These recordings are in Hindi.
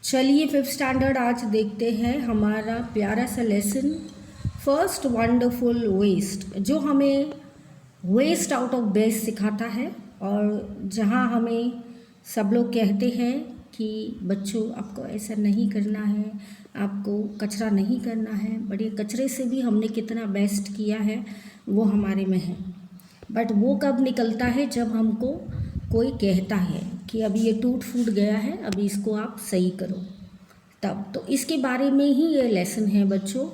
चलिए फिफ्थ स्टैंडर्ड आज देखते हैं हमारा प्यारा सा लेसन फर्स्ट वंडरफुल वेस्ट, जो हमें वेस्ट आउट ऑफ बेस्ट सिखाता है। और जहाँ हमें सब लोग कहते हैं कि बच्चों आपको ऐसा नहीं करना है, आपको कचरा नहीं करना है, बट ये कचरे से भी हमने कितना बेस्ट किया है वो हमारे में है। बट वो कब निकलता है? जब हमको कोई कहता है कि अभी ये टूट फूट गया है, अभी इसको आप सही करो, तब। तो इसके बारे में ही ये लेसन है बच्चों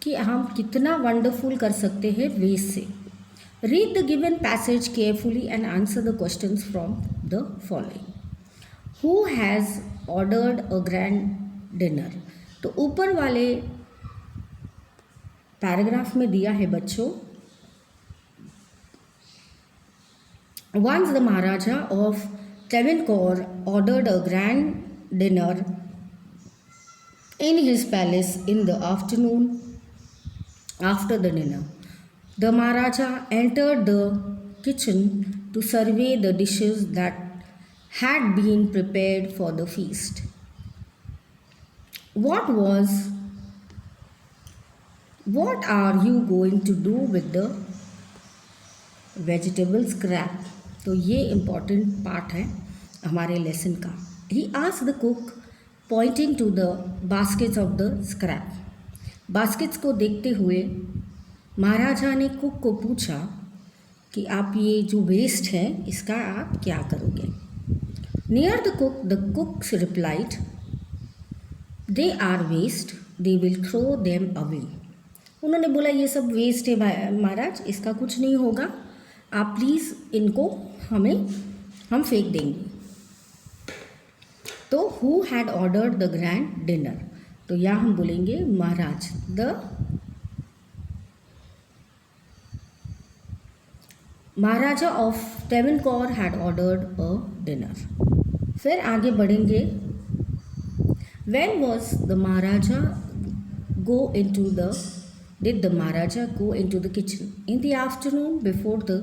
कि हम कितना वंडरफुल कर सकते हैं वेस्ट से। Read the given passage carefully and answer the questions from the following. Who has ordered a grand dinner? तो ऊपर वाले पैराग्राफ में दिया है बच्चों, once the Maharaja of Travancore ordered a grand dinner in his palace in the afternoon. After the dinner, the Maharaja entered the kitchen to survey the dishes that had been prepared for the feast. What are you going to do with the vegetable scrap? तो ये इम्पॉर्टेंट पार्ट है हमारे लेसन का। He asked the cook pointing to the baskets of the scrap. Baskets को देखते हुए महाराजा ने कुक को पूछा कि आप ये जो वेस्ट है इसका आप क्या करोगे। Near the cooks replied, they are waste, they will throw them away. उन्होंने बोला ये सब वेस्ट है महाराज, इसका कुछ नहीं होगा, आप प्लीज़ इनको हम फेंक देंगे। तो who had ordered the grand dinner? तो यहाँ हम बोलेंगे महाराज। The maharaja of Travancore had ordered a dinner. फिर आगे बढ़ेंगे। When was the maharaja go into the Did the Maharaja go into the kitchen? In the afternoon before the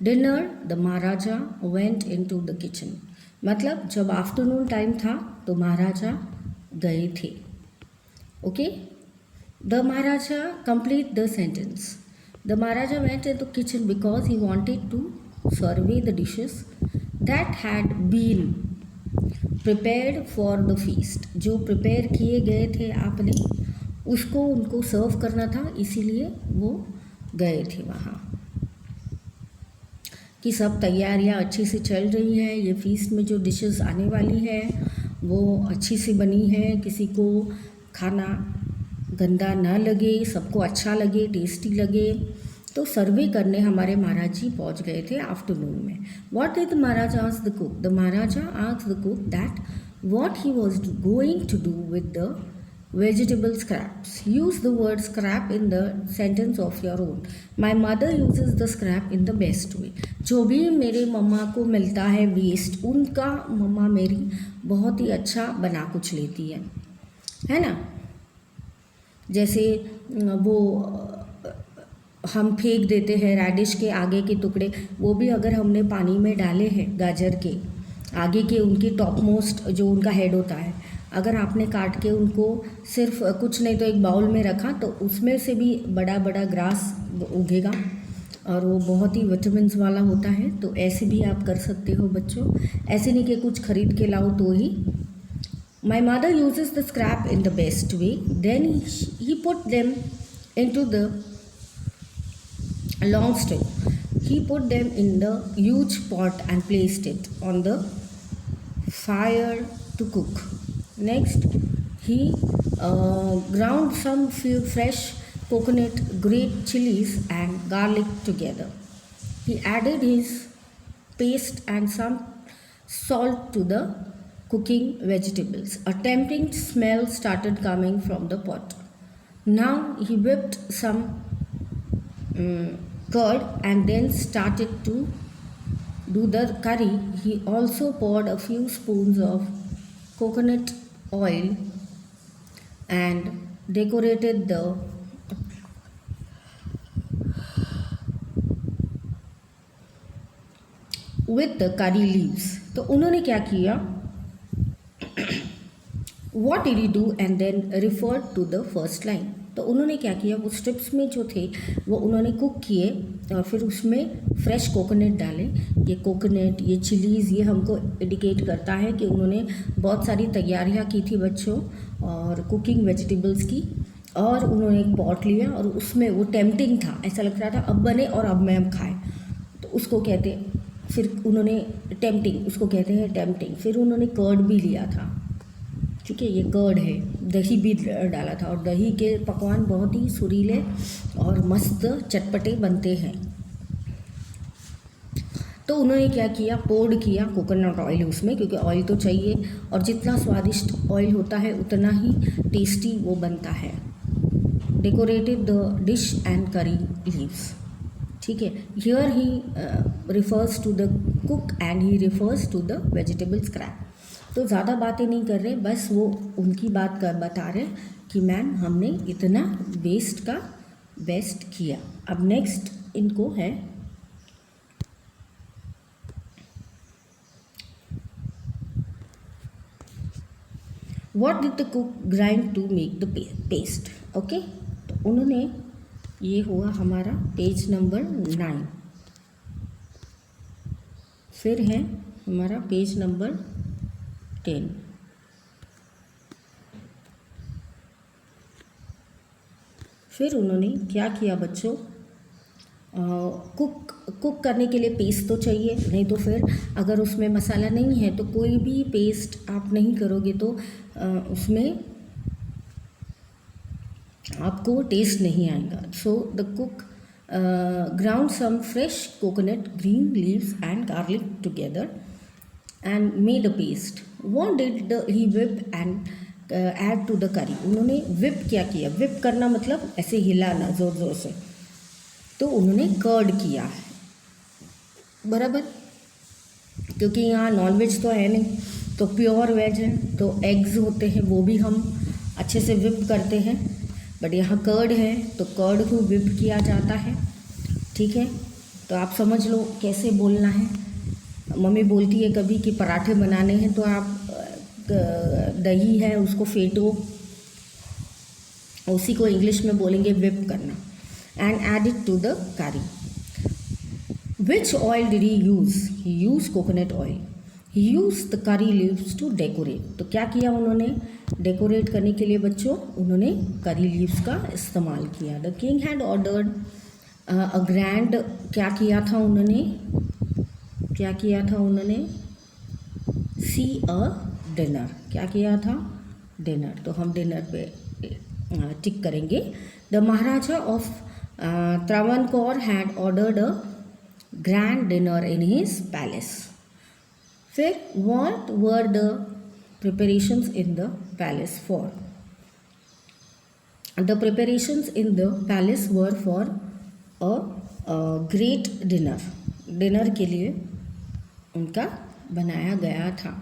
dinner, the Maharaja went into the kitchen. मतलब जब आफ्टरनून टाइम था तो महाराजा गए थे। Okay, the Maharaja complete the sentence. The Maharaja went into the kitchen because he wanted to survey the dishes that had been prepared for the feast. जो प्रिपेयर किए गए थे आपने, उसको उनको सर्व करना था, इसीलिए वो गए थे वहाँ। कि सब तैयारियाँ अच्छी से चल रही है, ये फीस्ट में जो डिशेस आने वाली है वो अच्छी से बनी है, किसी को खाना गंदा ना लगे, सबको अच्छा लगे, टेस्टी लगे। तो सर्वे करने हमारे महाराज जी पहुँच गए थे आफ्टरनून में। What did the maharaja ask the cook? The maharaja ask the cook that what he was going to do with the vegetable scraps. Use the word scrap in the sentence of your own. My mother uses the scrap in the best way. जो भी मेरे मम्मा को मिलता है वेस्ट, उनका मम्मा मेरी बहुत ही अच्छा बना कुछ लेती है ना। जैसे वो हम फेंक देते हैं रेडिश के आगे के टुकड़े, वो भी अगर हमने पानी में डाले हैं, गाजर के आगे के उनके टॉप मोस्ट जो उनका हेड होता है, अगर आपने काट के उनको सिर्फ कुछ नहीं तो एक बाउल में रखा तो उसमें से भी बड़ा बड़ा ग्रास उगेगा और वो बहुत ही विटामिन्स वाला होता है। तो ऐसे भी आप कर सकते हो बच्चों, ऐसे नहीं कि कुछ खरीद के लाओ तो ही। My mother uses the scrap in the best way, then he put them into the long stove, he put them in the huge pot and placed it on the fire to cook. Next, he ground some few fresh coconut, grate chilies and garlic together. He added his paste and some salt to the cooking vegetables. A tempting smell started coming from the pot. Now he whipped some curd and then started to do the curry. He also poured a few spoons of coconut oil and decorated the with the curry leaves. तो उन्होंने क्या किया, what did he do and then refer to the first line. तो उन्होंने क्या किया, वो स्ट्रिप्स में जो थे वो उन्होंने कुक किए और फिर उसमें फ्रेश कोकोनट डाले। ये कोकोनट, ये चिलीज़, ये हमको इंडिकेट करता है कि उन्होंने बहुत सारी तैयारियां की थी बच्चों और कुकिंग वेजिटेबल्स की। और उन्होंने एक पॉट लिया और उसमें वो टेम्पटिंग था, ऐसा लग रहा था अब बने और अब मैं खाएं, तो उसको कहते हैं, फिर उन्होंने टेम्पटिंग, उसको कहते हैं टेम्पटिंग। फिर उन्होंने कर्ड भी लिया था, ठीक है, ये कर्ड है, दही भी डाला था और दही के पकवान बहुत ही सुरीले और मस्त चटपटे बनते हैं। तो उन्होंने क्या किया, पोर्ड किया कोकोनट ऑयल उसमें, क्योंकि ऑयल तो चाहिए और जितना स्वादिष्ट ऑयल होता है उतना ही टेस्टी वो बनता है। Decorated the dish and curry leaves, ठीक है। Here he refers to the cook and he refers to the vegetable scrap. तो ज़्यादा बातें नहीं कर रहे, बस वो उनकी बात कर बता रहे कि मैम हमने इतना वेस्ट का बेस्ट किया। अब नेक्स्ट इनको है what did the cook grind to make the paste. Okay, तो उन्होंने, ये हुआ हमारा पेज नंबर 9। फिर है हमारा पेज नंबर 10। फिर उन्होंने क्या किया बच्चों, कुक करने के लिए पेस्ट तो चाहिए, नहीं तो फिर अगर उसमें मसाला नहीं है तो कोई भी पेस्ट आप नहीं करोगे तो उसमें आपको टेस्ट नहीं आएगा। So the cook ground some fresh coconut, green leaves and garlic together and made a paste. What did he whip and add to the curry? उन्होंने whip क्या किया, whip करना मतलब ऐसे हिलाना ज़ोर ज़ोर से, तो उन्होंने कर्ड किया है, बराबर, क्योंकि यहाँ नॉनवेज तो है नहीं, तो प्योर वेज है, तो एग्स होते हैं वो भी हम अच्छे से whip करते हैं, बट यहाँ कर्ड है तो कर्ड को whip किया जाता है, ठीक है। तो आप समझ लो कैसे बोलना है। मम्मी बोलती है कभी कि पराठे बनाने हैं तो आप दही है उसको फेंटो, उसी को इंग्लिश में बोलेंगे whip करना। And add it to the curry. Which oil did he use, he use coconut oil. He use the curry leaves to decorate. तो क्या किया उन्होंने, डेकोरेट करने के लिए बच्चों उन्होंने करी लीव्स का इस्तेमाल किया। The king had ordered a grand, क्या किया था उन्होंने, क्या किया था उन्होंने, सी अ डिनर, क्या किया था, डिनर। तो हम डिनर पे टिक करेंगे। The maharaja of Travancore had ordered a grand dinner in his palace. फिर what were the preparations in the palace for? The preparations in the palace were for a great dinner. Dinner के लिए उनका बनाया गया था।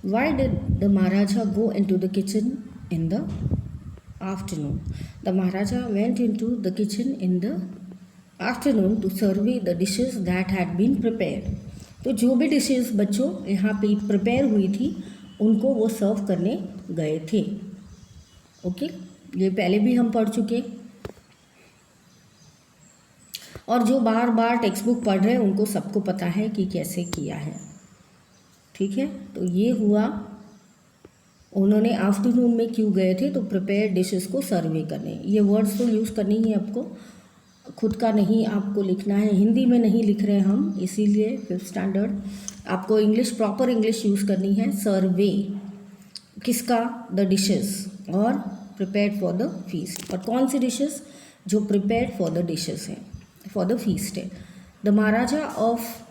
Why did the Maharaja go into the kitchen in the afternoon? The Maharaja went into the kitchen in the afternoon to survey the dishes that had been prepared. तो जो भी डिशेस बच्चों यहाँ पे प्रिपेयर हुई थी उनको वो सर्व करने गए थे। ओके, ये पहले भी हम पढ़ चुके, और जो बार बार टेक्स्ट बुक पढ़ रहे हैं उनको सबको पता है कि कैसे किया है, ठीक है। तो ये हुआ, उन्होंने आफ्टरनून में क्यों गए थे, तो प्रिपेयर डिशेस को सर्वे करने। ये वर्ड्स तो यूज़ करनी ही है आपको, खुद का नहीं आपको लिखना है, हिंदी में नहीं लिख रहे हम, इसीलिए 5th स्टैंडर्ड आपको इंग्लिश, प्रॉपर इंग्लिश यूज़ करनी है। सर्वे किसका, द डिशेस, और प्रिपेयर्ड फॉर द फीस्ट। और कौन सी डिशेस, जो प्रिपेयर्ड फॉर द डिशेस है, फॉर द फीस्ट है। द महाराजा ऑफ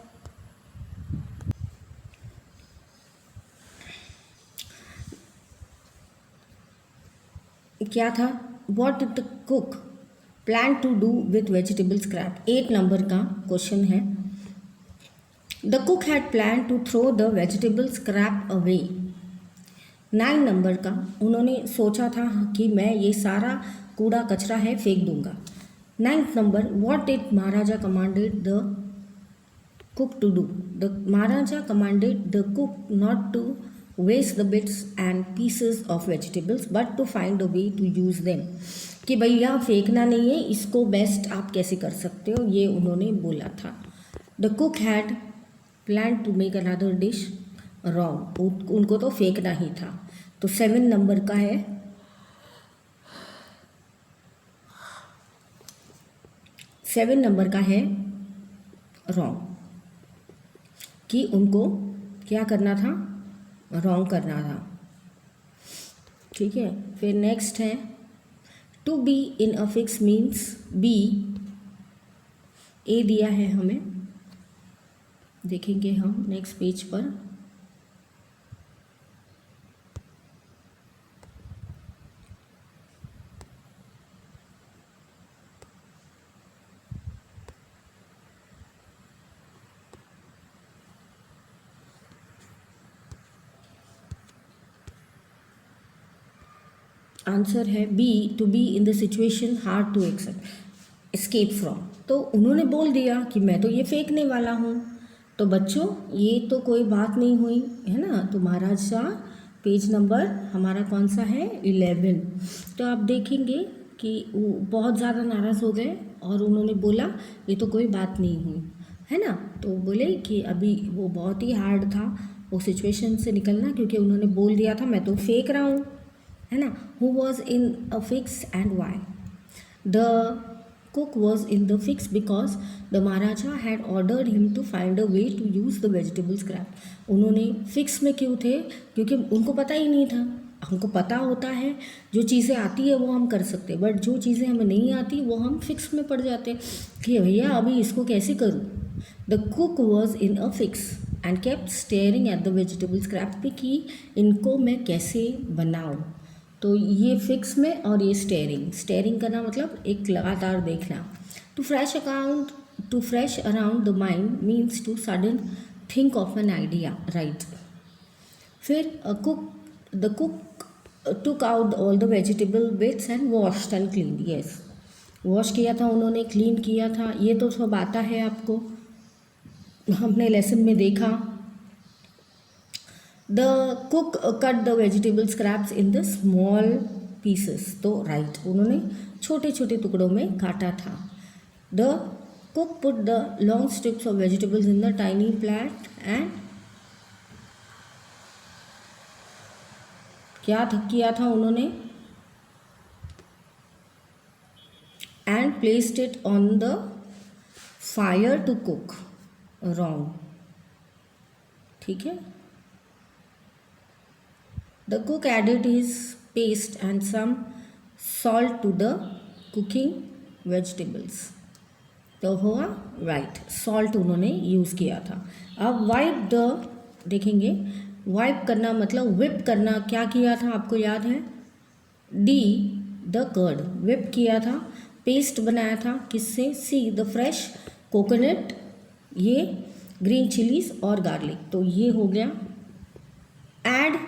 क्या था, what did the cook plan to do with vegetable scrap. 8 number का क्वेश्चन है। The cook had plan to throw the vegetable scrap away. 9 number का, उन्होंने सोचा था कि मैं ये सारा कूड़ा कचरा है फेंक दूंगा। 9th number, what did maharaja commanded the cook to do. The maharaja commanded the cook not to waste the bits and pieces of vegetables but to find a way to use them, कि भैया फेंकना नहीं है, इसको बेस्ट आप कैसे कर सकते हो, ये उन्होंने बोला था. The cook had plan to make another dish wrong, उनको तो फेंकना ही था. तो 7 नंबर का है, 7 नंबर का है रॉन्ग, कि उनको क्या करना था, रॉन्ग करना था. ठीक है. फिर नेक्स्ट है to be in a fix means B. A दिया है हमें, देखेंगे हम नेक्स्ट पेज पर. आंसर है B, to be in the situation hard to escape from. तो उन्होंने बोल दिया कि मैं तो ये फेंकने वाला हूँ. तो बच्चों ये तो कोई बात नहीं हुई है ना. तो महाराज शाह पेज नंबर हमारा कौन सा है, 11. तो आप देखेंगे कि वो बहुत ज़्यादा नाराज़ हो गए और उन्होंने बोला ये तो कोई बात नहीं हुई है ना. तो बोले कि अभी वो बहुत ही हार्ड था वो सिचुएशन से निकलना, क्योंकि उन्होंने बोल दिया था मैं तो फेंक रहा हूँ है ना. Who was in a fix and why? The cook was in the fix because the Maharaja had ordered him to find a way to use the vegetable scrap. उन्होंने फिक्स में क्यों थे, क्योंकि उनको पता ही नहीं था. हमको पता होता है जो चीज़ें आती है वो हम कर सकते हैं, बट जो चीज़ें हमें नहीं आती वो हम फिक्स में पड़ जाते हैं कि भैया अभी इसको कैसे करूँ. The cook was in a fix and kept staring at the vegetable scrap पे कि इनको मैं कैसे बनाऊँ. तो ये फिक्स में और ये स्टेयरिंग करना मतलब एक लगातार देखना. To fresh around the mind means to sudden think of an idea, right. फिर the cook took out all the vegetable bits and washed and clean. Yes, wash किया था उन्होंने, क्लीन किया था, ये तो सब आता है आपको, हमने लेसन में देखा. The cook cut the vegetable scraps in the small pieces. तो राइट, उन्होंने छोटे छोटे टुकड़ों में काटा था. The cook put the long strips of vegetables in the tiny plate and क्या किया था उन्होंने, and placed it on the fire to cook. Wrong. ठीक है. The cook added his paste and some salt to the cooking vegetables. तो हुआ राइट, सॉल्ट उन्होंने यूज़ किया था. अब वाइप द, देखेंगे वाइप करना मतलब विप करना. क्या किया था आपको याद है, डी द कर्ड, विप किया था, पेस्ट बनाया था किससे, सी द फ्रेश कोकोनट, ये ग्रीन चिलीज और गार्लिक. तो ये हो गया. एड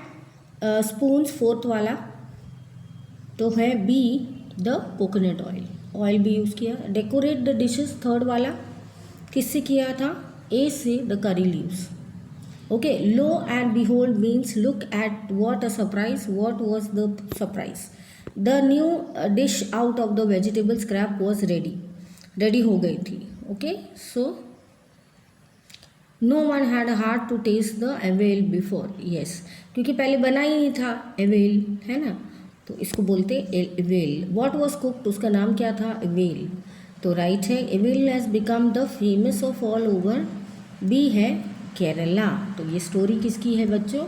स्पून्स फोर्थ वाला तो है बी द कोकोनट ऑयल भी यूज़ किया. डेकोरेट द डिशेस थर्ड वाला किससे किया था, ए से the curry leaves. Okay. Lo and behold means look at what a surprise. What was the surprise, the new dish out of the vegetable scrap was ready हो गई थी. Okay. So no one had heart to taste the avial before. Yes, क्योंकि पहले बना ही नहीं था एवेल, है ना, तो इसको बोलते एवेल. व्हाट वाज कुक्ड, उसका नाम क्या था, एवेल. तो राइट है, avial has become the famous of all over. B है केरला. तो ये स्टोरी किसकी है बच्चों,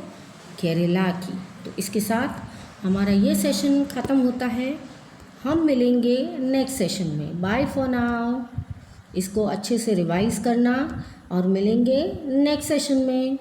केरला की. तो इसके साथ हमारा ये सेशन ख़त्म होता है. हम मिलेंगे नेक्स्ट सेशन में. Bye for now. इसको अच्छे से रिवाइज करना और मिलेंगे नेक्स्ट सेशन में.